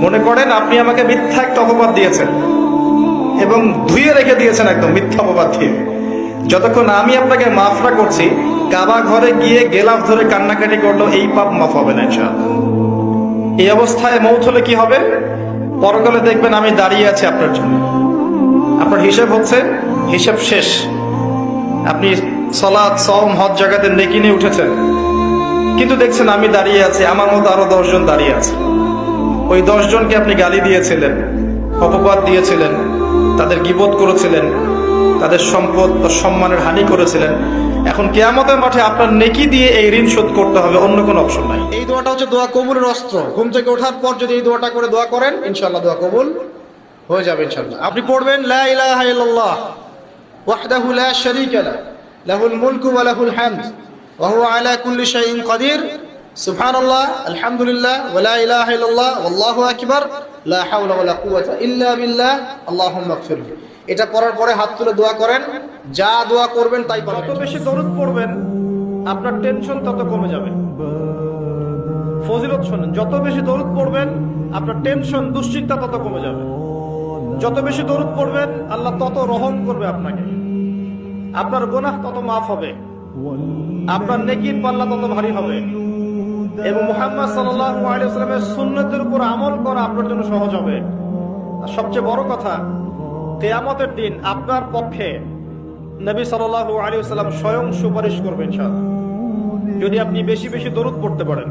মনে করেন আপনি আমাকে মিথ্যা একটা অপবাদ দিয়েছেন এবং ধুয়ে রেখে দিয়েছেন একদম মিথ্যা অপবাদ দিয়ে। যতক্ষণ আমি আপনাকে মাফ না করছি, কাবা ঘরে গিয়ে গেলাফ ধরে কান্নাকাটি করলো, এই পাপ মাফ হবে না ইনশাআল্লাহ। এই অবস্থায় মৌত হলে কি হবে? পরকালে দেখবেন আমি দাঁড়িয়ে আছি আপনার জন্য। আপনার হিসাব হচ্ছে, হিসাব শেষ। আপনি সালাত, সওম, হজ জাকাতে নেকি নিয়ে উঠেছেন, কিন্তু দেখছেন আমি দাঁড়িয়ে আছি, আমার মতো আরো 10 জন দাঁড়িয়ে আছে। ওই 10 জনকে আপনি গালি দিয়েছিলেন, অপবাদ দিয়েছিলেন, তাদের গীবত করেছিলেন, তাদের সম্পদ ও সম্মানের হানি করেছিলেন। এখন কিয়ামতের মাঠে আপনার নেকি দিয়ে এই ঋণ শোধ করতে হবে, অন্য কোনো অপশন নাই। এই দোয়াটা হচ্ছে দোয়া কবুলের অস্ত্র। ঘুম থেকে ওঠার পর যদি এই দোয়াটা করে দোয়া করেন, ইনশাআল্লাহ দোয়া কবুল হয়ে যাবে ইনশাআল্লাহ। আপনি পড়বেন লা ইলাহা ইল্লাল্লাহ ওয়াহদাহু লা শারীকা লাহু লাহুল মুলকু ওয়া লাহুল হামদ ওয়া হুয়া আলা কুল্লি শাইইন কাদির সুবহানাল্লাহ আলহামদুলিল্লাহ ওয়া লা ইলাহা ইল্লাল্লাহ ওয়াল্লাহু আকবার লা হাওলা ওয়া লা কুওয়াতা ইল্লা বিল্লাহ আল্লাহুম্মা ইগফিরলি। এটা পড়ার পরে হাত তুলে দোয়া করেন, যা দোয়া করবেন তাই পাবেন। যত বেশি দরুদ পড়বেন আপনার টেনশন তত কমে যাবে। ফজিলত শুনেন, যত বেশি দরুদ পড়বেন আপনার টেনশন, দুশ্চিন্তা তত কমে যাবে। যত বেশি দরুদ পড়বেন আল্লাহ তত রহম করবে আপনাকে, আপনার গুনাহ তত মাফ হবে, আপনার নেকির পাল্লা তত ভারী হবে, এবং মুহাম্মদ সাল্লাল্লাহু আলাইহি ওয়াসাল্লামের সুন্নতের উপর আমল করা আপনার জন্য সহজ হবে। আর সবচেয়ে বড় কথা, কিয়ামতের দিন আপনার পক্ষে নবী সাল্লাল্লাহু আলাইহি ওয়াসাল্লাম স্বয়ং সুপারিশ করবেন ইনশাআল্লাহ, যদি আপনি বেশি বেশি দরুদ পড়তে পারেন।